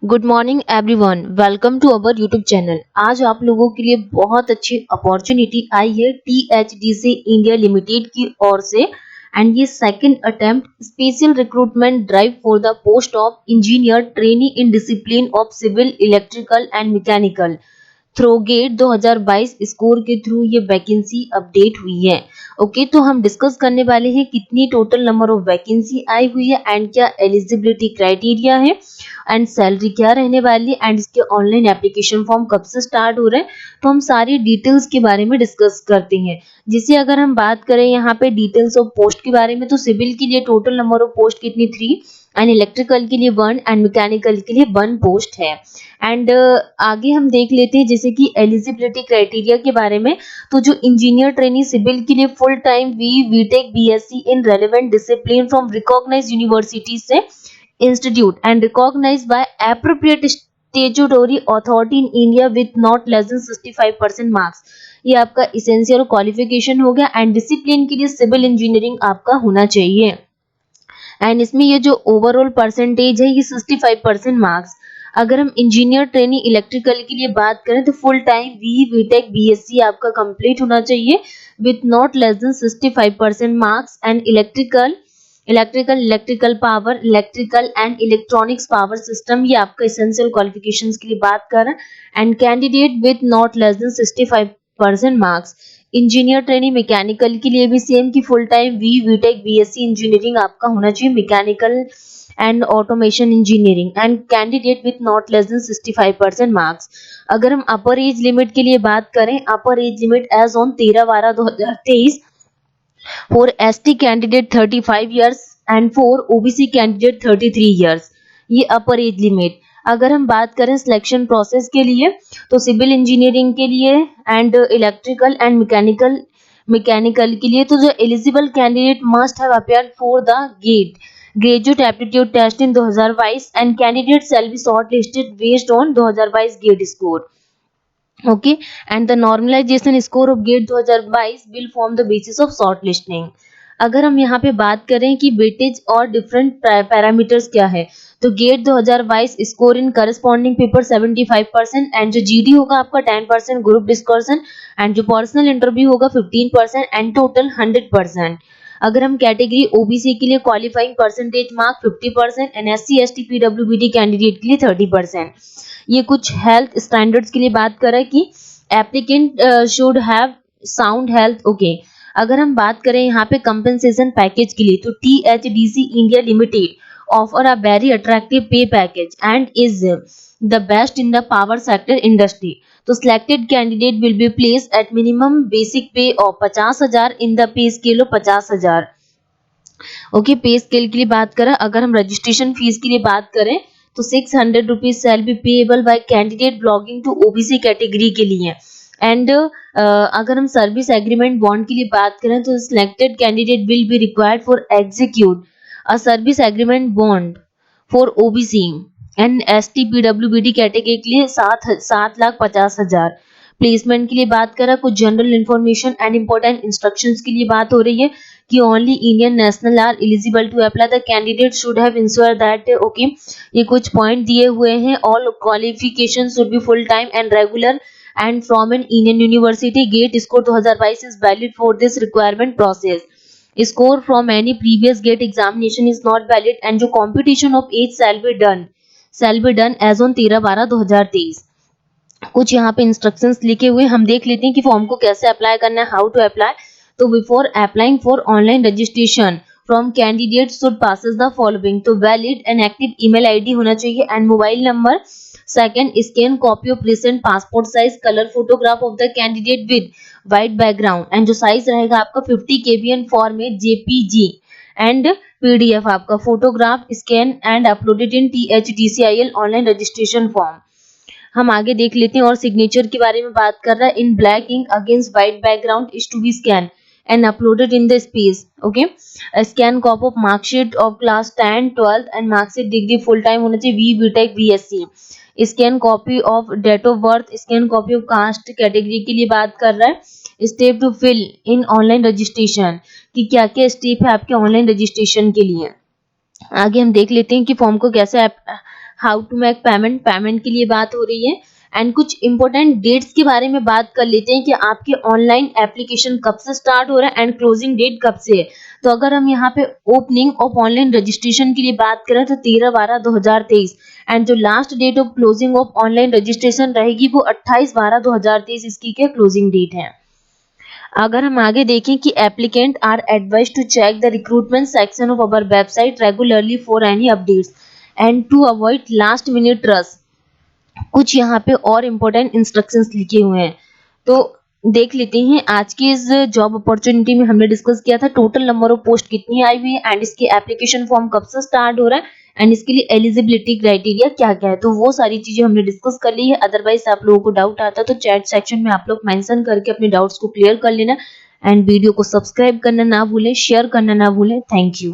Good morning everyone, welcome to our YouTube channel. आज आप लोगों के लिए बहुत अच्छी अपॉर्चुनिटी आई है THDC इंडिया लिमिटेड की ओर से एंड ये second attempt special recruitment drive for the post of engineer trainee in discipline of civil electrical and mechanical through GATE 2022 score के थ्रू ये वैकेंसी अपडेट हुई है। ओके, तो हम डिस्कस करने वाले हैं कितनी टोटल नंबर ऑफ वैकेंसी आई हुई है एंड क्या एलिजिबिलिटी क्राइटेरिया है एंड सैलरी क्या रहने वाली है एंड इसके ऑनलाइन एप्लीकेशन फॉर्म कब से स्टार्ट हो रहे हैं। तो हम सारी डिटेल्स के बारे में डिस्कस करते हैं। जिसे अगर हम बात करें यहाँ पे डिटेल्स ऑफ पोस्ट के बारे में, तो सिविल के लिए टोटल नंबर ऑफ पोस्ट कितनी 3 एंड इलेक्ट्रिकल के लिए 1 एंड मैकेनिकल के लिए 1 पोस्ट है। एंड आगे हम देख लेते हैं जैसे कि एलिजिबिलिटी क्राइटेरिया के बारे में। तो जो इंजीनियर ट्रेनी सिविल के लिए full time BTech BSc in relevant discipline from recognised university से institute and recognised by appropriate statutory authority in India with not less than 65% marks, ये आपका इसेंशियल क्वालिफिकेशन हो गया। एंड डिसिप्लिन के लिए civil engineering आपका होना चाहिए एंड इसमें ये जो ओवरऑल परसेंटेज है ये 65% मार्क्स। अगर हम इंजीनियर ट्रेनी इलेक्ट्रिकल के लिए बात करें तो फुल टाइम बीटेक बीएससी आपका कंप्लीट होना चाहिए with not less than 65% marks. And electrical power, electrical and electronics power system, ये आपका एसेंशियल क्वालिफिकेशंस के लिए बात कर रहे हैं। And candidate with not less than 65% marks. Engineer training mechanical के लिए भी सेम कि full time BTech BSc engineering आपका होना चाहिए, mechanical and automation engineering and candidate with not less than 65% marks. अगर हम अपर एज लिमिट के लिए बात करें, upper age limit age on 13/12/2023 for ST candidate 35 years and for OBC candidate 33 years, ये अपर एज लिमिट। अगर हम बात करें सिलेक्शन प्रोसेस के लिए, तो सिविल इंजीनियरिंग के लिए एंड इलेक्ट्रिकल एंड मैकेनिकल के लिए तो जो eligible candidate must have appeared for the GATE graduate aptitude test in 2022 and candidate shall be shortlisted based on 2022 GATE score. Okay, and the normalization score of GATE 2022 will form the basis of shortlisting। अगर हम यहाँ पे बात करें कि weightage और different parameters क्या है, तो GATE 2022 score in corresponding paper 75% and जो जीडी होगा आपका 10%, ग्रुप डिस्कशन एंड जो पर्सनल इंटरव्यू होगा 15% एंड टोटल 100%। अगर हम कैटेगरी ओबीसी के लिए qualifying percentage mark 50% and SC ST PWBD candidate के लिए 30%। ये कुछ हेल्थ स्टैंडर्ड्स के लिए बात करें कि applicant should have sound health. Okay, अगर हम बात करें यहाँ पे कंपनसेशन पैकेज के लिए, तो THDC India limited offer a very attractive pay package and is the best in the power sector industry. तो selected candidate will be placed at minimum basic pay of 50,000 in the pay scale of 50,000। Okay, pay scale के लिए बात करें, अगर हम registration fees के लिए बात करें तो 600 rupees shall be payable by candidate belonging to OBC category के लिए। एंड अगर हम सर्विस एग्रीमेंट बॉन्ड के लिए बात करें तो selected candidate will be required for execute a service agreement bond for OBC and ST पीडब्ल्यूबीडी कैटेगरी के लिए 7,50,000। प्लेसमेंट के लिए बात करें, कुछ general information and important instructions के लिए बात हो रही है कि only Indian national are eligible to apply, the candidate should have ensure that. Okay, ये कुछ पॉइंट दिए हुए हैं। All qualification should be full time and regular and from an Indian university. GATE score 2022 is valid for this requirement process. Score from any previous GATE examination is not valid and जो competition of age shall be done as on 13/12/2023। कुछ यहाँ पे instructions लिखे हुए हम देख लेते हैं कि फॉर्म को कैसे अप्लाई करना है, हाउ टू अप्लाई। तो before applying for online registration from candidate should possess the following, तो valid and active email ID होना चाहिए and mobile number. Second, scan copy of recent passport size colour photograph of the candidate with white background and जो size रहेगा आपका 50 kbn format JPG and PDF आपका photograph scan and uploaded in THDCIL online registration form. हम आगे देख लेते हैं और सिग्नेचर के बारे में बात कर रहा है। In black ink against white background is to be scan and uploaded in the space. Okay, scan copy of marksheet of class 10 12 and marksheet degree full time होना चाहिए BTech BSc. Scan copy of date of birth, scan copy of caste category के लिए बात कर रहा है। Step two fill in online registration, कि क्या क्या स्टेप है आपके ऑनलाइन रजिस्ट्रेशन के लिए। आगे हम देख लेते हैं कि फॉर्म को कैसे how to make payment, payment के लिए बात हो रही है। एंड कुछ इंपॉर्टेंट डेट्स के बारे में बात कर लेते हैं कि आपके ऑनलाइन एप्लीकेशन कब से स्टार्ट हो रहा है एंड क्लोजिंग डेट कब से है। तो अगर हम यहाँ पे ओपनिंग ऑफ ऑनलाइन रजिस्ट्रेशन के लिए बात करें तो 13/12/2023 एंड जो last date of closing of online registration रहेगी वो 28/12/2023 इसकी क्या क्लोजिंग डेट है। अगर हम आगे देखें कि applicant are advise to check the recruitment section of our website regularly for any updates and to avoid last minute rush, कुछ यहाँ पे और इम्पोर्टेंट इंस्ट्रक्शंस लिखे हुए हैं। तो देख लेते हैं। आज की इस जॉब अपॉर्चुनिटी में हमने डिस्कस किया था टोटल नंबर ऑफ पोस्ट कितनी आई हुई है एंड इसकी एप्लीकेशन फॉर्म कब से स्टार्ट हो रहा है एंड इसके लिए एलिजिबिलिटी क्राइटेरिया क्या क्या है। तो वो सारी चीजें हमने डिस्कस कर ली है। अदरवाइज आप लोगों को डाउट आता है तो चैट सेक्शन में आप लोग मेंशन करके अपने डाउट्स को क्लियर कर लेना एंड वीडियो को सब्सक्राइब करना ना भूलें, शेयर करना ना भूलें। Thank you.